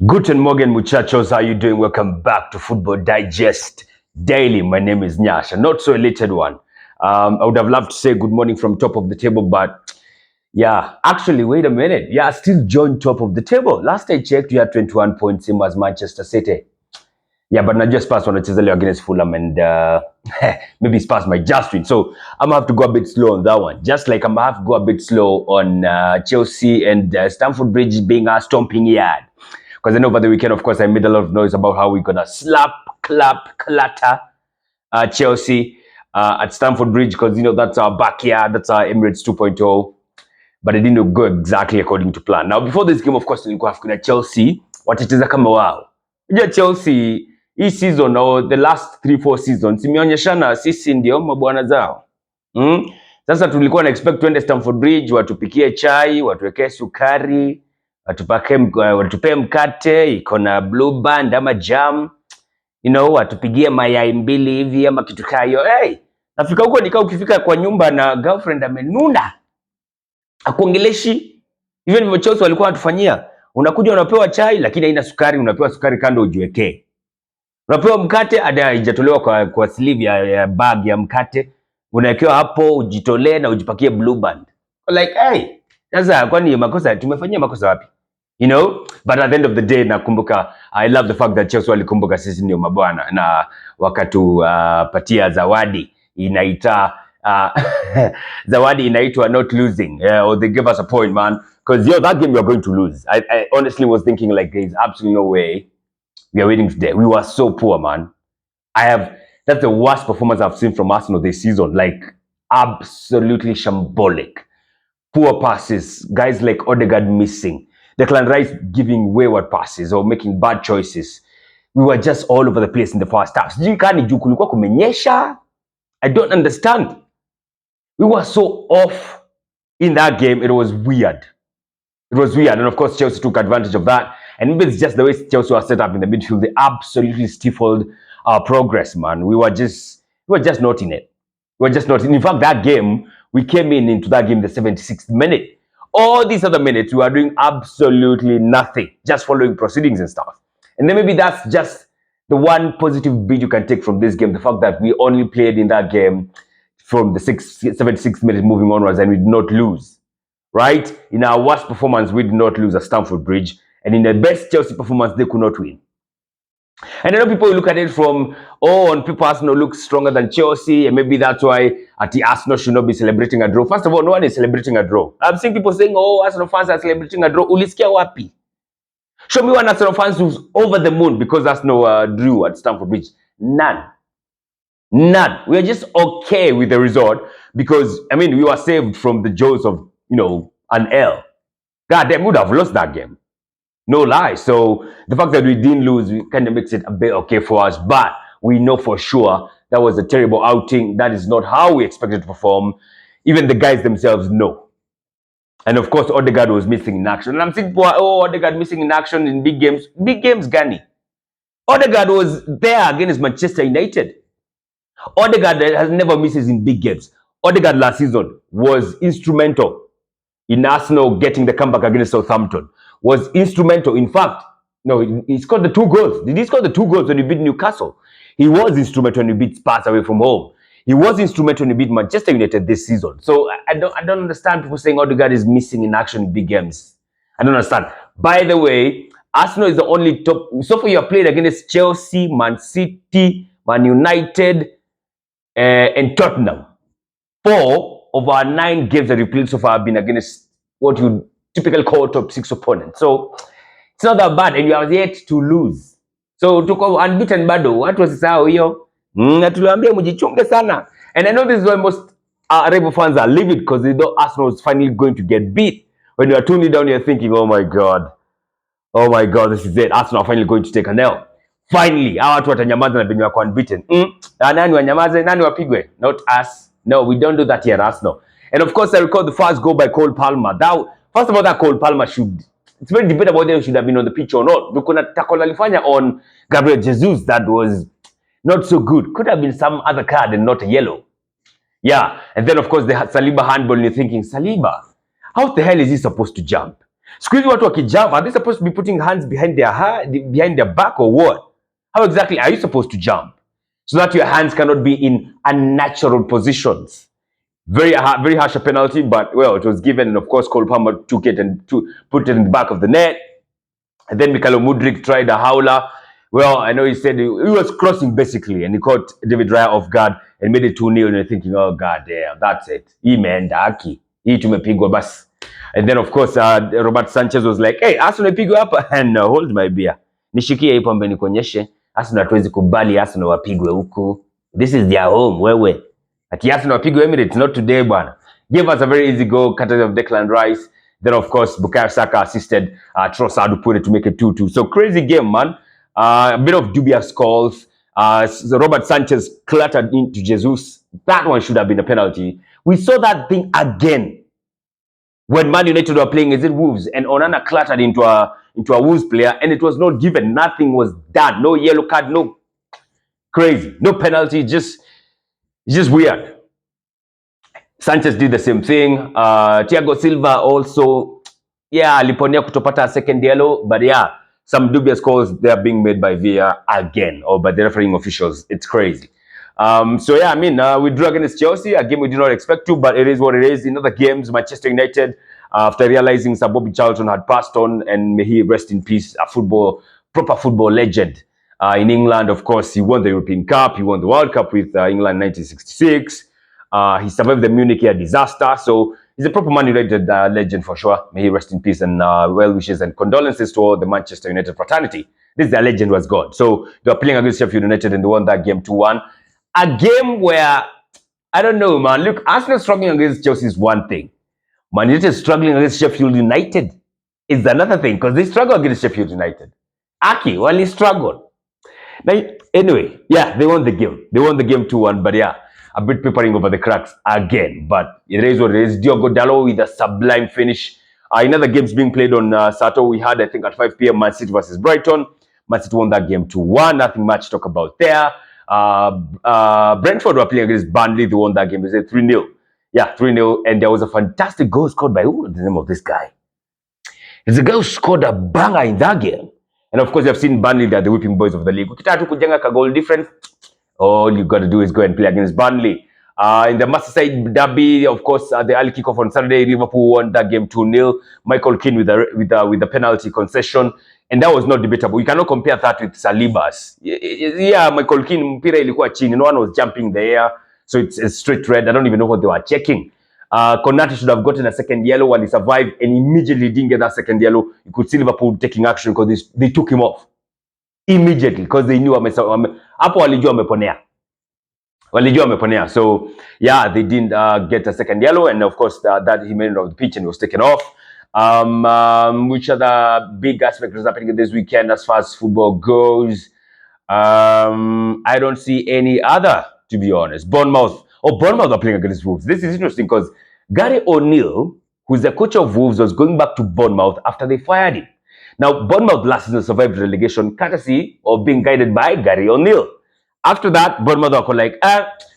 Guten Morgen, muchachos. How you doing? Welcome back to Football Digest Daily. My name is Nyaassh, a not so elated one. I would have loved to say good morning from top of the table, but yeah, actually, wait a minute. Yeah, still joined top of the table. Last I checked, you had 21 points, same as Manchester City. Yeah, but not just Spurs wanacheza leo against Fulham, and maybe Spurs might just win. So I'm gonna have to go a bit slow on that one. Just like I'm gonna have to go a bit slow on Chelsea and Stamford Bridge being a stomping yard. Because then over the weekend, of course, I made a lot of noise about how we're gonna clatter Chelsea at Stamford Bridge, because that's our backyard, that's our Emirates 2.0. But it didn't go exactly according to plan. Now, before this game, of course, nilikuwa nafikiri Chelsea watacheza kama wao. Unajua Chelsea hii season or the last 3-4 seasons imeonyeshana sisi ndio mabwana zao. Sasa tulikuwa na expect twende Stamford Bridge, watupikie chai, watuwekee sukari, watupee mkate iko na blue band ama jam, watupigie mayai mbili hivi ama kitu kayo. Hey, nafika huko nikao ukifika kwa nyumba na girlfriend amenuna, akuongeleshi. Hivyo ndivyo Chelsea walikuwa wanatufanyia. Unakuja unapewa chai lakini haina sukari, unapewa sukari kando ujiwekee. Unapewa mkate hadi haijatolewa kwa sleeve ya bag ya mkate, unawekewa hapo ujitolee na ujipakie blue band. Like, hey, sasa kwani makosa tumefanyia makosa wapi? But at the end of the day nakumbuka, I love the fact that Chelsea walikumbuka sisi ndio mabwana na wakatupatia zawadi inaita zawadi inaitwa not losing, or they give us a point, man, because that game we are going to lose. I honestly was thinking like there is absolutely no way we are winning today. We were so poor, man. That's the worst performance I've seen from Arsenal this season. Like, absolutely shambolic. Poor passes, guys like Odegaard missing, Declan Rice giving wayward passes or making bad choices. We were just all over the place in the first half. I don't understand. We were so off in that game. It was weird. And of course Chelsea took advantage of that. And maybe it's just the way Chelsea was set up in the midfield. They absolutely stifled our progress, man. We were just not in it. In fact, that game, we came into that game the 76th minute. All these other minutes, we were doing absolutely nothing, just following proceedings and stuff. And then maybe that's just the one positive bit you can take from this game, the fact that we only played in that game from the 76th minute moving onwards, and we did not lose. Right? In our worst performance, we did not lose at Stamford Bridge. And in the best Chelsea performance, they could not win. And I know people look at it from, on paper Arsenal looks stronger than Chelsea, and maybe that's why Arsenal should not be celebrating a draw. First of all, no one is celebrating a draw. I'm seeing people saying, Arsenal fans are celebrating a draw. Ulisikia wapi? Show me one Arsenal fans who's over the moon because Arsenal drew at Stamford Bridge. None. We are just okay with the result because, we were saved from the jaws of, an L. God damn, we would have lost that game. No lie. So the fact that we didn't lose, we kind of makes it a bit okay for us. But we know for sure that was a terrible outing. That is not how we expected to perform. Even the guys themselves know. And of course, Odegaard was missing in action. And I'm thinking, Odegaard missing in action in big games. Big games, Gani. Odegaard was there against Manchester United. Odegaard has never misses in big games. Odegaard last season was instrumental in Arsenal getting the comeback against Southampton. Was instrumental. In fact, he scored the 2 goals. Did he score the 2 goals when he beat Newcastle? He was instrumental when he beat Spurs away from home. He was instrumental when he beat Manchester United this season. So I don't understand people saying Odegaard is missing in action in big games. I don't understand. By the way, Arsenal is the only top. So far you have played against Chelsea, Man City, Man United, and Tottenham. 4 of our 9 games that we played so far have been against what you typically call top 6 opponents. So it's not that bad, and you have yet to lose. So tuko unbeaten bado. Watu wasisahau hiyo. Na tuliwaambia mjichunge sana. And I know this is why most Arsenal fans are livid, because they know Arsenal is finally going to get beat. When you are 2-0 down, you're thinking, oh my god, this is it. Arsenal are finally going to take an L. Finally, hawa watu watanyamaza na venye wako unbeaten. Nani wanyamaze, nani wapigwe? Not us. No, we don't do that here at Arsenal. And of course, I recall the first goal by Cole Palmer. First of all, that Cole Palmer it's very debatable whether he should have been on the pitch or not. Because tackle alifanya on Gabriel Jesus that was not so good. Could have been some other card and not a yellow. Yeah, and then of course they had Saliba handball, and you're thinking, Saliba, how the hell is he supposed to jump? Squeeze what wakijump, are they supposed to be putting hands behind their back or what? How exactly are you supposed to jump? So that your hands cannot be in unnatural positions. Very harsh a penalty, but well, it was given, and of course Cole Palmer took it and put it in the back of the net. And then Mikhailo Mudryk tried a howler. Well, I know he said he was crossing basically, and he caught David Raya off guard and made it 2-0. And you're thinking, oh god damn, that's it. He imeenda haki. Hii tumepigwa basi. And then of course Robert Sanchez was like, hey, Arsenal ipigwe hapa. And hold my beer. Nishikie hii pombe nikuonyeshe. Arsenal hatuwezi kubali Arsenal wapigwe huku. This is their home, wewe. Ati Arsenal wapigwe Emirates, not today bwana. Give us a very easy goal, courtesy of Declan Rice. Then, of course, Bukayo Saka assisted Trossard to put it to make it 2-2. So, crazy game, man. A bit of dubious calls. So Robert Sanchez clattered into Jesus. That one should have been a penalty. We saw that thing again when Man United were playing as it Wolves, and Onana clattered into a Wolves player, and it was not given. Nothing was done. No yellow card, no crazy, no penalty. Just weird. Sanchez did the same thing. Thiago Silva also, yeah, aliponia kutopata a second yellow, but yeah, some dubious calls they are being made by VAR again, or by the refereeing officials. It's crazy. So yeah, I mean, we drew against Chelsea, a game we did not expect to, but it is what it is. In other games, Manchester United, after realizing Sir Bobby Charlton had passed on, and may he rest in peace, a proper football legend. In England, of course, he won the European Cup, he won the World Cup with England in 1966. He survived the Munich year disaster, so he's a proper Man United legend for sure. May he rest in peace, and well wishes and condolences to all the Manchester United fraternity. This their legend was gone. So they were playing against Sheffield United and they won that game 2-1. A game where, I don't know, man. Look, Arsenal struggling against Chelsea is one thing. Man United struggling against Sheffield United is another thing, because they struggle against Sheffield United. Aki, well, he struggled. Now, anyway, yeah, they won the game. They won the game 2-1, but yeah, a bit papering over the cracks again. But it is what it is. Diogo Dalot with a sublime finish. In other games being played on Saturday, we had, I think, at 5 p.m. Man City versus Brighton. Man City won that game 2-1. Nothing much to talk about there. Brentford were playing against Burnley. They won that game. They said 3-0. Yeah, 3-0. And there was a fantastic goal scored by, who is the name of this guy? It's a guy who scored a banger in that game. And of course, you have seen Burnley, they're the whipping boys of the league. Ukitaka kujenga ka goal difference, all you got to do is go and play against Burnley. In the Merseyside derby, of course, the early kickoff on Saturday, Liverpool won that game 2-0. Michael Keane with the penalty concession, and that was not debatable. You cannot compare that with Saliba's. Yeah, Michael Keane, mpira ilikuwa chini. No one was jumping in the air, so it's straight red. I don't even know what they were checking. Konate should have gotten a second yellow while he survived, and immediately didn't get that second yellow. You could see Liverpool taking action because they took him off immediately because they knew hapo walijua wameponea. So yeah, they didn't get a second yellow, and of course that he made it off the pitch and was taken off. Which other big aspect was happening this weekend as far as football goes? I don't see any other, to be honest. Bournemouth are playing against Wolves. This is interesting because Gary O'Neill, who's the coach of Wolves, was going back to Bournemouth after they fired him. Now, Bournemouth last season survived relegation courtesy of being guided by Gary O'Neill. After that, Bournemouth were like,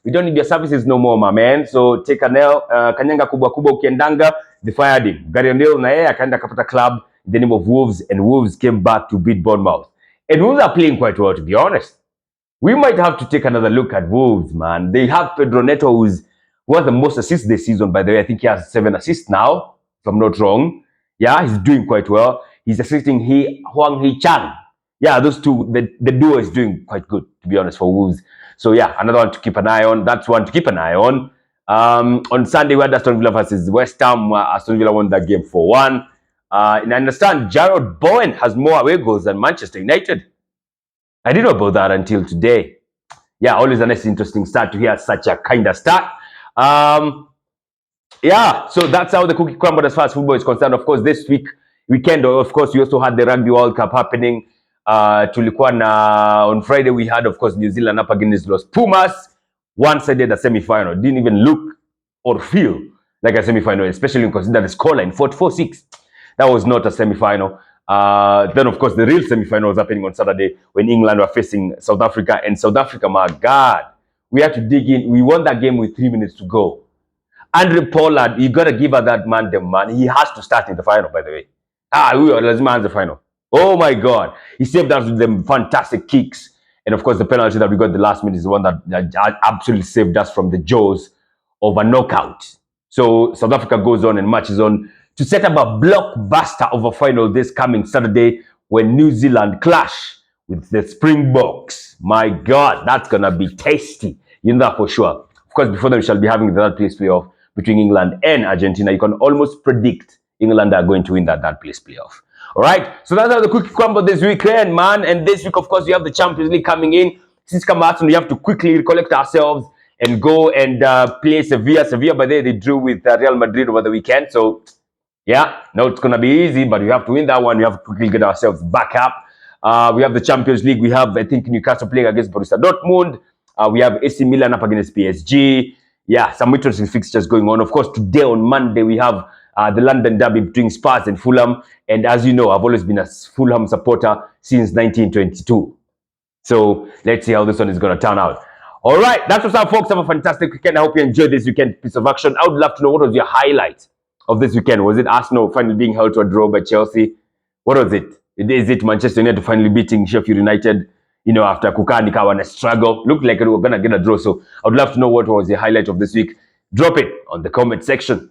we don't need your services no more, my man. So take an L, kanyanga kubwa ukiendanga. They fired him. Gary O'Neill na yeye akaenda kapata club in the name of Wolves, and Wolves came back to beat Bournemouth. And Wolves are playing quite well, to be honest. We might have to take another look at Wolves, man. They have Pedro Neto, who has the most assists this season, by the way. I think he has 7 assists now, if I'm not wrong. Yeah, he's doing quite well. He's assisting Huang Hee-chan. Yeah, those two, the duo is doing quite good, to be honest, for Wolves. So yeah, another one to keep an eye on. That's one to keep an eye on. On Sunday, we had Aston Villa versus West Ham. Aston Villa won that game 4-1. And I understand Jarrod Bowen has more away goals than Manchester United. I didn't know about that until today. Yeah, always a nice, interesting start to hear such a kind of start. Yeah, so that's how the cookie crumbled as far as football is concerned. Of course, this weekend, of course, we also had the Rugby World Cup happening. Tulikuwa na on Friday we had, of course, New Zealand up against Los Pumas. One-sided a semi-final. Didn't even look or feel like a semi-final, especially considering the scoreline 44-6. That was not a semi-final. Then, of course, the real semi-final was happening on Saturday when England were facing South Africa. And South Africa, my God, we had to dig in. We won that game with 3 minutes to go. Andre Pollard, you got to give her that man the man. He has to start in the final, by the way. huyo lazima aanze final. Oh my God, he saved us with them fantastic kicks, and of course the penalty that we got the last minute is the one that absolutely saved us from the jaws of a knockout. So South Africa goes on and marches on to set up a blockbuster of a final this coming Saturday when New Zealand clash with the Springboks. My God, that's gonna be tasty. You know that for sure. Of course, before that, we shall be having the third place playoff between England and Argentina. You can almost predict England are going to win that third place playoff. All right, so that's how the quick crumble this weekend, man. And this week, of course, we have the Champions League coming in. Since Camarson, we have to quickly recollect ourselves and go and play Sevilla. Sevilla, by the way, they drew with Real Madrid over the weekend. So, yeah, no, it's going to be easy, but we have to win that one. We have to quickly get ourselves back up. We have the Champions League. We have, I think, Newcastle playing against Borussia Dortmund. We have AC Milan up against PSG. Yeah, some interesting fixtures going on. Of course, today on Monday, we have the London derby between Spurs and Fulham. And as you know, I've always been a Fulham supporter since 1922. So let's see how this one is going to turn out. All right, that's what's up, folks. Have a fantastic weekend. I hope you enjoyed this weekend piece of action. I would love to know, what was your highlight of this weekend? Was it Arsenal finally being held to a draw by Chelsea? What was it? Is it Manchester United finally beating Sheffield United? You know, after Kukani Kawana struggle, looked like we were going to get a draw. So I would love to know what was the highlight of this week. Drop it on the comment section.